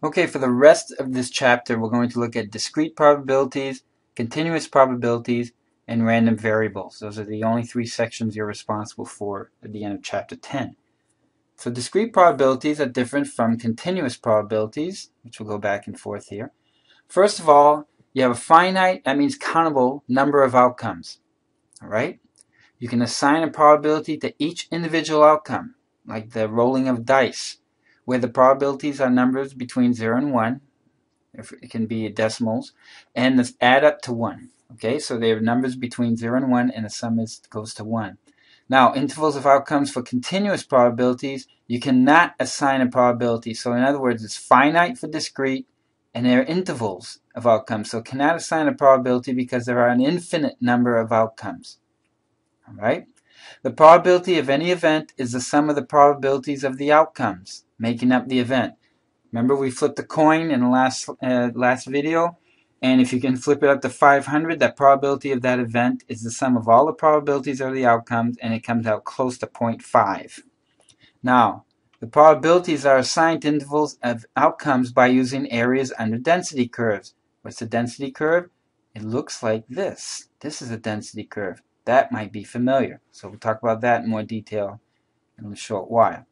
Okay, for the rest of this chapter, we're going to look at discrete probabilities, continuous probabilities, and random variables. Those are the only three sections you're responsible for at the end of chapter 10. So discrete probabilities are different from continuous probabilities, which will go back and forth here. First of all, you have a finite, that means countable, number of outcomes. All right? You can assign a probability to each individual outcome, like the rolling of dice, where the probabilities are numbers between 0 and 1, if it can be decimals, and this add up to 1. Okay, so they have numbers between 0 and 1, and the sum goes to 1. Now, intervals of outcomes for continuous probabilities, you cannot assign a probability. So in other words, it's finite for discrete, and there are intervals of outcomes. So cannot assign a probability because there are an infinite number of outcomes. All right? The probability of any event is the sum of the probabilities of the outcomes, making up the event. Remember we flipped a coin in the last video? And if you can flip it up to 500, that probability of that event is the sum of all the probabilities of the outcomes, and it comes out close to 0.5. Now, the probabilities are assigned to intervals of outcomes by using areas under density curves. What's the density curve? It looks like this. This is a density curve. That might be familiar. So we'll talk about that in more detail in a short while.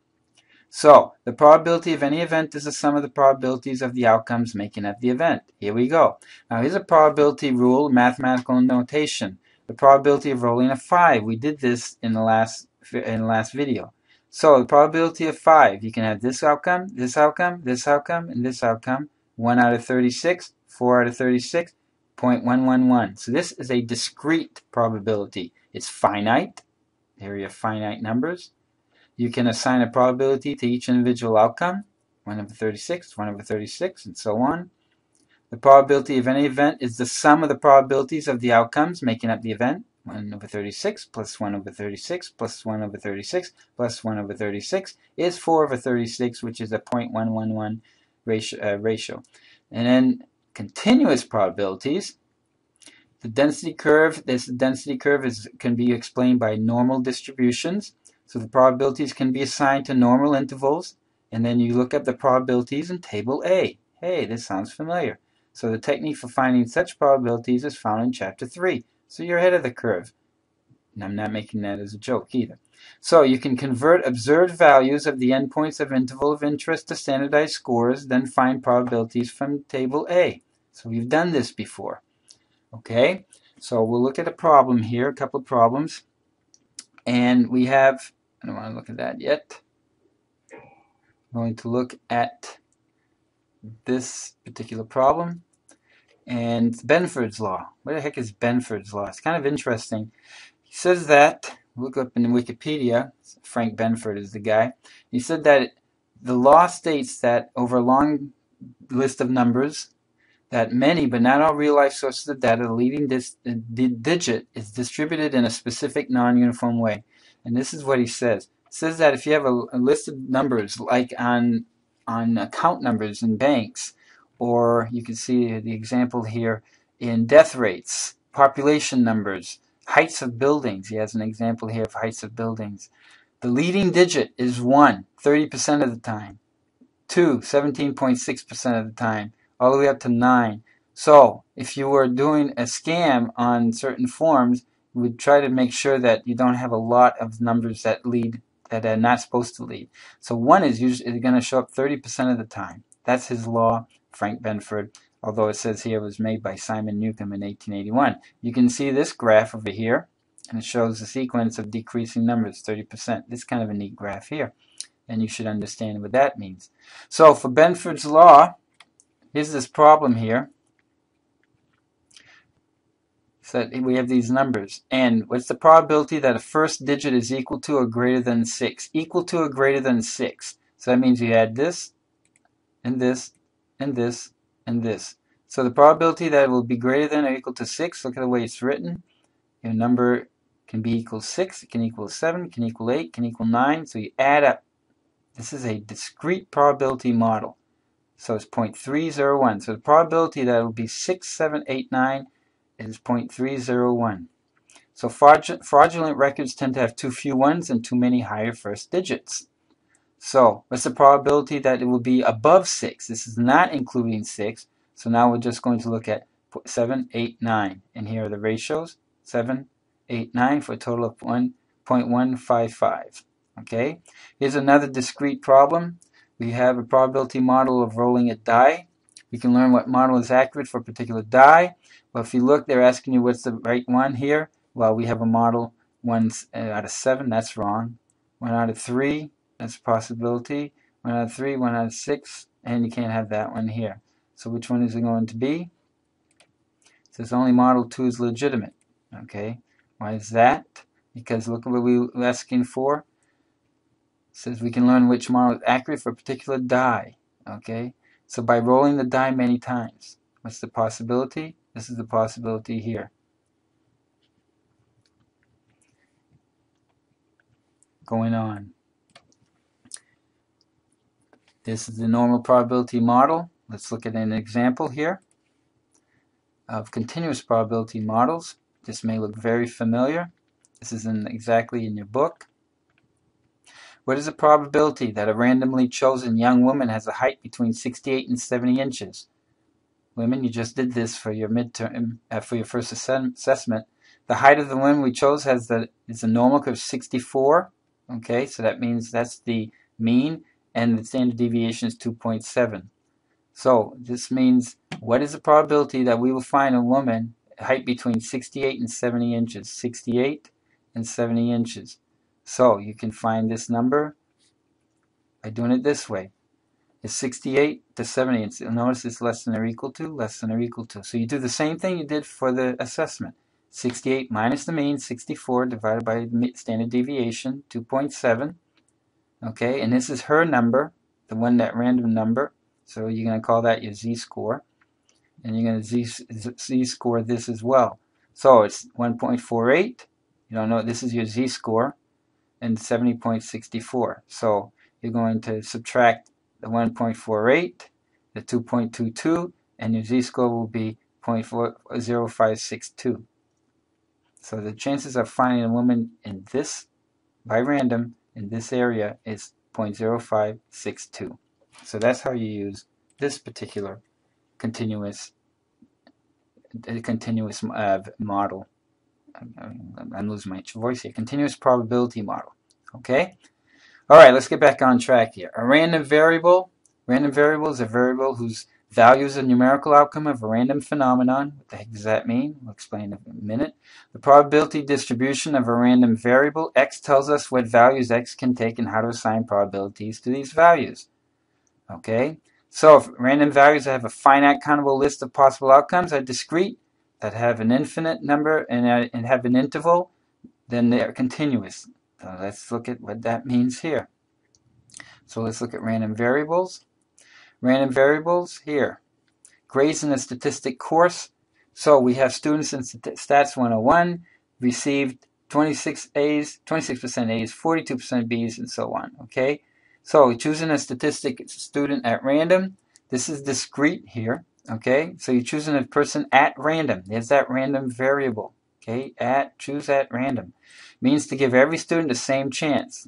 So, the probability of any event is the sum of the probabilities of the outcomes making up the event. Here we go. Now, here's a probability rule, mathematical notation. The probability of rolling a 5. We did this in the last video. So, the probability of 5, you can have this outcome, this outcome, this outcome, and this outcome. 1 out of 36, 4 out of 36, 0.111. So, this is a discrete probability. It's finite. There are finite numbers. You can assign a probability to each individual outcome, 1 over 36, 1 over 36, and so on. The probability of any event is the sum of the probabilities of the outcomes making up the event, 1 over 36 plus 1 over 36 plus 1 over 36 plus 1 over 36 is 4 over 36, which is a 0.111 ratio. And then continuous probabilities, the density curve, can be explained by normal distributions. So the probabilities can be assigned to normal intervals, and then you look up the probabilities in Table A. Hey, this sounds familiar. So the technique for finding such probabilities is found in Chapter 3. So you're ahead of the curve. And I'm not making that as a joke either. So you can convert observed values of the endpoints of interval of interest to standardized scores, then find probabilities from Table A. So we've done this before. Okay, so we'll look at a problem here, a couple of problems. And we have, I don't want to look at that yet. I'm going to look at this particular problem. And Benford's law. What the heck is Benford's law? It's kind of interesting. He says that, look up in Wikipedia, Frank Benford is the guy. He said that the law states that over a long list of numbers, that many, but not all real-life sources of data, the leading digit is distributed in a specific non-uniform way. And this is what he says. It says that if you have a list of numbers, like on account numbers in banks, or you can see the example here in death rates, population numbers, heights of buildings. He has an example here of heights of buildings. The leading digit is 1, 30% of the time. 2, 17.6% of the time. All the way up to 9. So if you were doing a scam on certain forms, you would try to make sure that you don't have a lot of numbers that lead that are not supposed to lead. So 1 is usually going to show up 30% of the time. That's his law, Frank Benford, although it says here it was made by Simon Newcomb in 1881. You can see this graph over here, and it shows the sequence of decreasing numbers, 30%. This is kind of a neat graph here, and you should understand what that means. So for Benford's law, here's this problem here. So we have these numbers. And what's the probability that a first digit is equal to or greater than 6? Equal to or greater than 6. So that means you add this, and this, and this, and this. So the probability that it will be greater than or equal to 6, look at the way it's written. Your number can be equal 6, it can equal 7, it can equal 8, it can equal 9. So you add up. This is a discrete probability model. So it's 0.301. So the probability that it will be 6, 7, 8, 9 is 0.301. So fraudulent records tend to have too few ones and too many higher first digits. So what's the probability that it will be above 6? This is not including 6. So now we're just going to look at 7, 8, 9. And here are the ratios. 7, 8, 9 for a total of 1.155. Okay. Here's another discrete problem. We have a probability model of rolling a die. We can learn what model is accurate for a particular die. Well, if you look, they're asking you what's the right one here. Well, we have a model 1 out of 7. That's wrong. 1 out of 3. That's a possibility. 1 out of 3, 1 out of 6, and you can't have that one here. So which one is it going to be? It says only model 2 is legitimate. Okay, why is that? Because look at what we were asking for. It says we can learn which model is accurate for a particular die. Okay, so by rolling the die many times. What's the possibility? This is the possibility here. Going on. This is the normal probability model. Let's look at an example here of continuous probability models. This may look very familiar. This is exactly in your book. What is the probability that a randomly chosen young woman has a height between 68 and 70 inches? Women, you just did this for your midterm, for your first assessment. The height of the woman we chose is a normal curve of 64. Okay, so that means that's the mean, and the standard deviation is 2.7. So this means, what is the probability that we will find a woman height between 68 and 70 inches? 68 and 70 inches. So you can find this number by doing it this way. It's 68 to 70. And notice it's less than or equal to, less than or equal to. So you do the same thing you did for the assessment. 68 minus the mean, 64, divided by the standard deviation, 2.7. Okay, and this is her number, the one, that random number. So you're going to call that your z-score. And you're going to z-score this as well. So it's 1.48. You don't know, this is your z-score. And 70.64. So you're going to subtract the 1.48, the 2.22, and your z-score will be 0.0562. So the chances of finding a woman in this, by random, in this area is 0.0562. So that's how you use this particular continuous model. I'm losing my voice here. Continuous probability model. Okay? All right, let's get back on track here. A random variable. Random variable is a variable whose value is a numerical outcome of a random phenomenon. What the heck does that mean? We'll explain in a minute. The probability distribution of a random variable, x, tells us what values x can take and how to assign probabilities to these values. Okay? So if random values that have a finite countable list of possible outcomes are discrete, that have an infinite number and have an interval, then they are continuous. So let's look at what that means here. So let's look at random variables. Random variables here. Grades in a statistic course. So we have students in Stats 101 received 26 A's, 26% A's, 42% B's, and so on. Okay? So choosing a statistic student at random. This is discrete here. Okay? So you're choosing a person at random. There's that random variable. Okay? Choose at random. Means to give every student the same chance.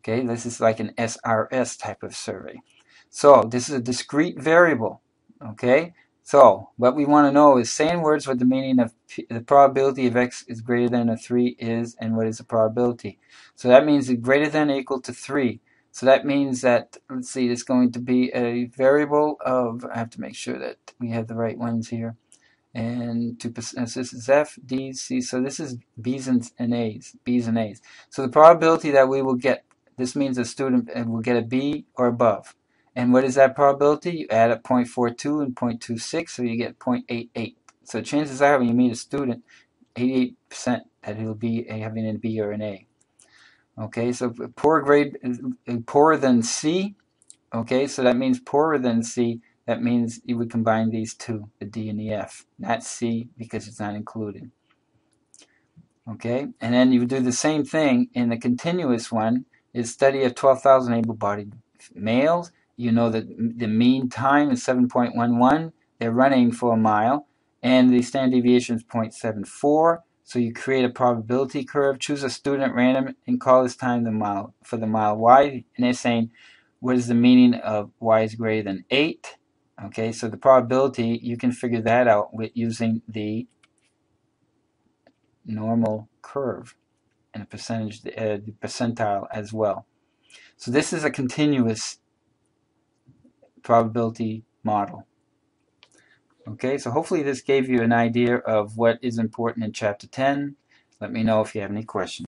Okay? This is like an SRS type of survey. So this is a discrete variable. Okay? So what we want to know is, say in words what the meaning of the probability of x is greater than or 3 is, and what is the probability. So that means it's greater than or equal to 3. So that means that, let's see, it's going to be a variable of, I have to make sure that we have the right ones here. And 2%, so this is F, D, C, so this is B's and A's, B's and A's. So the probability that we will get, this means a student will get a B or above. And what is that probability? You add up 0.42 and 0.26, so you get 0.88. So chances are when you meet a student, 88% that he'll be having a B or an A. Okay, so poor grade is poorer than C. Okay, so that means poorer than C. That means you would combine these two, the D and the F, not C because it's not included. Okay, and then you would do the same thing in the continuous one, is study of 12,000 able-bodied males. You know that the mean time is 7.11. They're running for a mile, and the standard deviation is 0.74. So you create a probability curve, choose a student at random, and call this time the mile for the mile y. And they're saying, what is the meaning of y is greater than 8? Okay, so the probability, you can figure that out with using the normal curve and a percentage, the percentile as well. So this is a continuous probability model. Okay, so hopefully this gave you an idea of what is important in Chapter 10. Let me know if you have any questions.